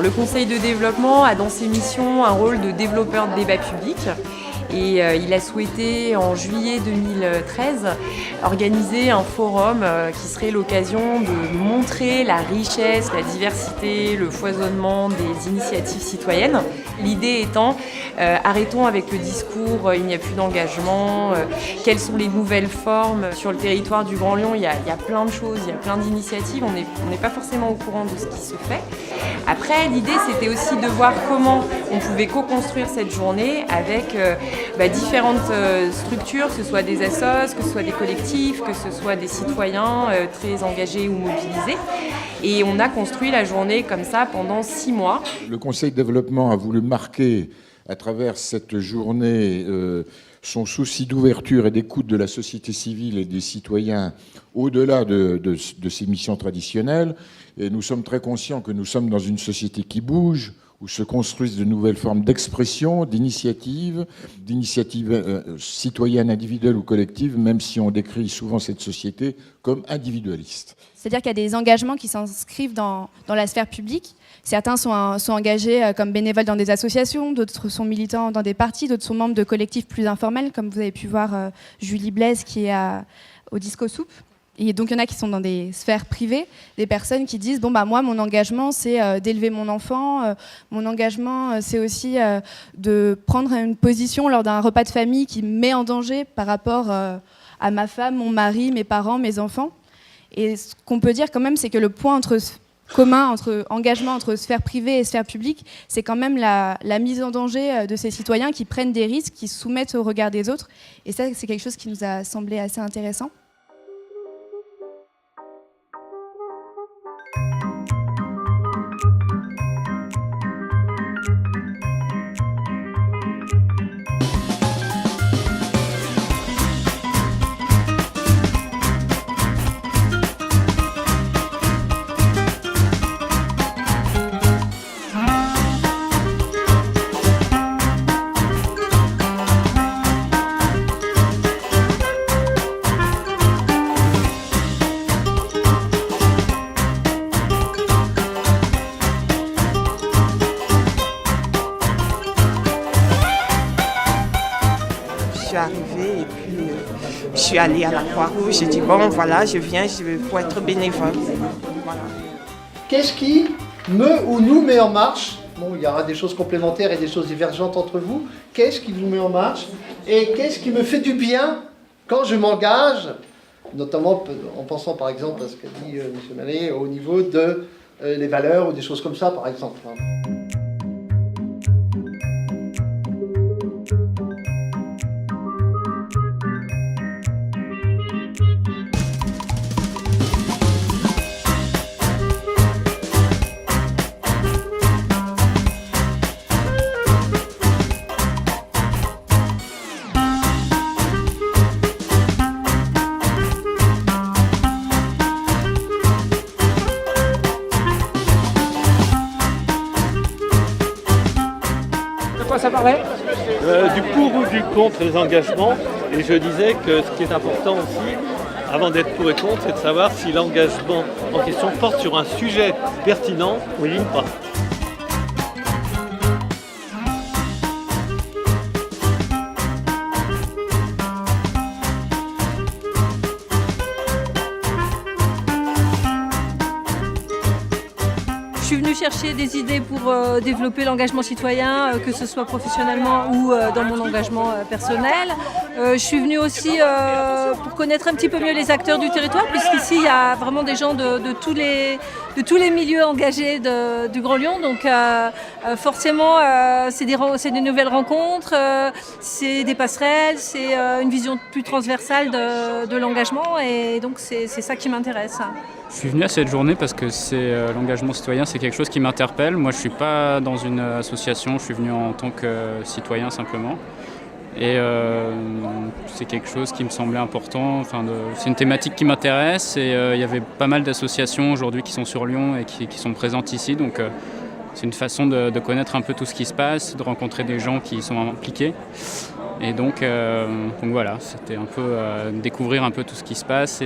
Alors, le conseil de développement a dans ses missions un rôle de développeur de débat public. Et il a souhaité, en juillet 2013, organiser un forum qui serait l'occasion de montrer la richesse, la diversité, le foisonnement des initiatives citoyennes. L'idée étant, arrêtons avec le discours « il n'y a plus d'engagement », quelles sont les nouvelles formes sur le territoire du Grand Lyon. Il y a plein de choses, il y a plein d'initiatives, on n'est pas forcément au courant de ce qui se fait. Après, l'idée, c'était aussi de voir comment on pouvait co-construire cette journée avec différentes structures, que ce soit des assos, que ce soit des collectifs, que ce soit des citoyens très engagés ou mobilisés. Et on a construit la journée comme ça pendant 6 mois. Le Conseil de développement a voulu marquer à travers cette journée son souci d'ouverture et d'écoute de la société civile et des citoyens au-delà de ces missions traditionnelles. Et nous sommes très conscients que nous sommes dans une société qui bouge, où se construisent de nouvelles formes d'expression, d'initiatives citoyennes, individuelles ou collectives, même si on décrit souvent cette société comme individualiste. C'est-à-dire qu'il y a des engagements qui s'inscrivent dans la sphère publique. Certains sont engagés comme bénévoles dans des associations, d'autres sont militants dans des partis, d'autres sont membres de collectifs plus informels, comme vous avez pu voir Julie Blaise qui est au Disco Soup. Et donc il y en a qui sont dans des sphères privées, des personnes qui disent moi mon engagement c'est d'élever mon enfant, mon engagement c'est aussi de prendre une position lors d'un repas de famille qui me met en danger par rapport à ma femme, mon mari, mes parents, mes enfants. Et ce qu'on peut dire quand même, c'est que le point commun entre engagement entre sphère privée et sphère publique, c'est quand même la mise en danger de ces citoyens qui prennent des risques, qui se soumettent au regard des autres. Et ça, c'est quelque chose qui nous a semblé assez intéressant. Je suis arrivée et puis je suis allée à la Croix-Rouge. J'ai dit voilà, je viens pour être bénévole. Voilà. Qu'est-ce qui me ou nous met en marche? Il y aura des choses complémentaires et des choses divergentes entre vous. Qu'est-ce qui vous met en marche? Et qu'est-ce qui me fait du bien quand je m'engage? Notamment en pensant par exemple à ce qu'a dit M. Mallet au niveau de les valeurs ou des choses comme ça par exemple. Ça parlait du pour ou du contre les engagements, et je disais que ce qui est important aussi, avant d'être pour et contre, c'est de savoir si l'engagement en question porte sur un sujet pertinent, oui ou pas. Je suis venue chercher des idées pour développer l'engagement citoyen, que ce soit professionnellement ou dans mon engagement personnel. Je suis venue aussi pour connaître un petit peu mieux les acteurs du territoire, puisqu'ici il y a vraiment des gens de tous les milieux engagés du Grand Lyon. Donc forcément c'est des nouvelles rencontres, c'est des passerelles, c'est une vision plus transversale de l'engagement, et donc c'est ça qui m'intéresse. Je suis venu à cette journée parce que l'engagement citoyen, c'est quelque chose qui m'interpelle. Moi, je ne suis pas dans une association, je suis venu en tant que citoyen simplement. Et c'est quelque chose qui me semblait important. C'est une thématique qui m'intéresse, et il y avait pas mal d'associations aujourd'hui qui sont sur Lyon et qui sont présentes ici. Donc c'est une façon de connaître un peu tout ce qui se passe, de rencontrer des gens qui sont impliqués. Et donc voilà, c'était un peu découvrir un peu tout ce qui se passe.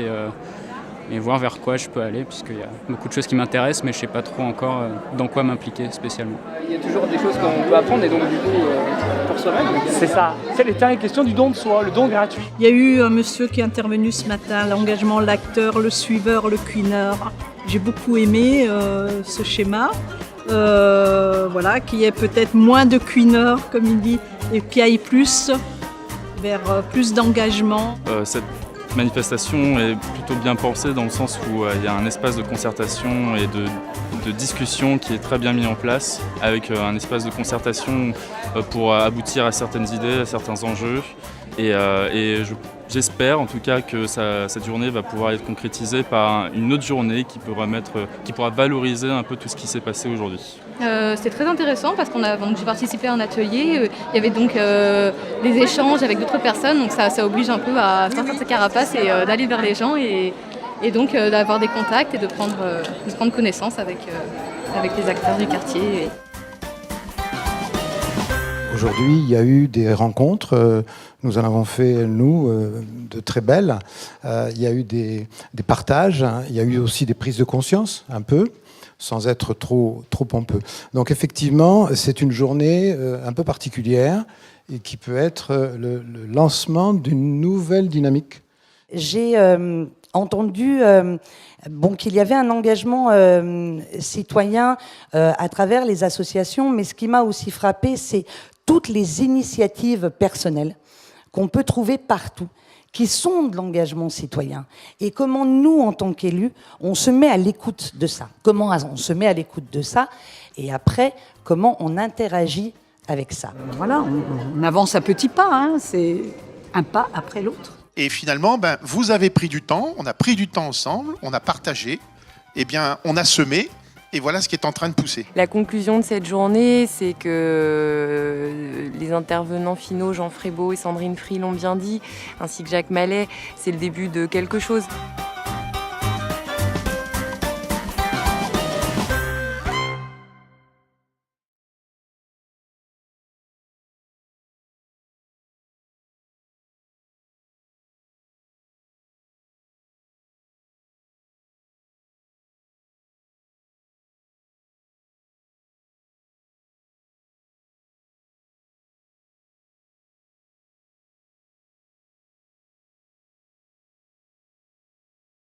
et voir vers quoi je peux aller, puisqu'il y a beaucoup de choses qui m'intéressent, mais je ne sais pas trop encore dans quoi m'impliquer spécialement. Il y a toujours des choses qu'on peut apprendre et donc du coup pour soi-même. C'est ça, c'est l'éternelle question du don de soi, le don gratuit. Il y a eu un monsieur qui est intervenu ce matin, l'engagement, l'acteur, le suiveur, le queeneur. J'ai beaucoup aimé ce schéma. Voilà, qu'il y ait peut-être moins de queeneur, comme il dit, et qu'il y aille plus vers plus d'engagement. Cette manifestation est plutôt bien pensée dans le sens où il y a un espace de concertation et de discussion qui est très bien mis en place, avec un espace de concertation pour aboutir à certaines idées, à certains enjeux. J'espère en tout cas que cette journée va pouvoir être concrétisée par une autre journée qui pourra valoriser un peu tout ce qui s'est passé aujourd'hui. C'était très intéressant parce que j'ai participé à un atelier, il y avait donc des échanges avec d'autres personnes, donc ça oblige un peu à sortir de sa carapace et d'aller vers les gens et donc d'avoir des contacts et de prendre connaissance avec les acteurs du quartier. Aujourd'hui, il y a eu des rencontres, nous en avons fait, nous, de très belles. Il y a eu des partages, il y a eu aussi des prises de conscience, un peu, sans être trop pompeux. Donc effectivement, c'est une journée un peu particulière et qui peut être le lancement d'une nouvelle dynamique. J'ai entendu qu'il y avait un engagement citoyen à travers les associations, mais ce qui m'a aussi frappé, c'est toutes les initiatives personnelles qu'on peut trouver partout, qui sont de l'engagement citoyen. Et comment nous, en tant qu'élus, on se met à l'écoute de ça. Comment on se met à l'écoute de ça, et après, comment on interagit avec ça. Voilà, on avance à petits pas, hein, c'est un pas après l'autre. Et finalement, vous avez pris du temps, on a pris du temps ensemble, on a partagé, on a semé, et voilà ce qui est en train de pousser. La conclusion de cette journée, c'est que les intervenants finaux, Jean Frébeau et Sandrine Free l'ont bien dit, ainsi que Jacques Mallet, c'est le début de quelque chose.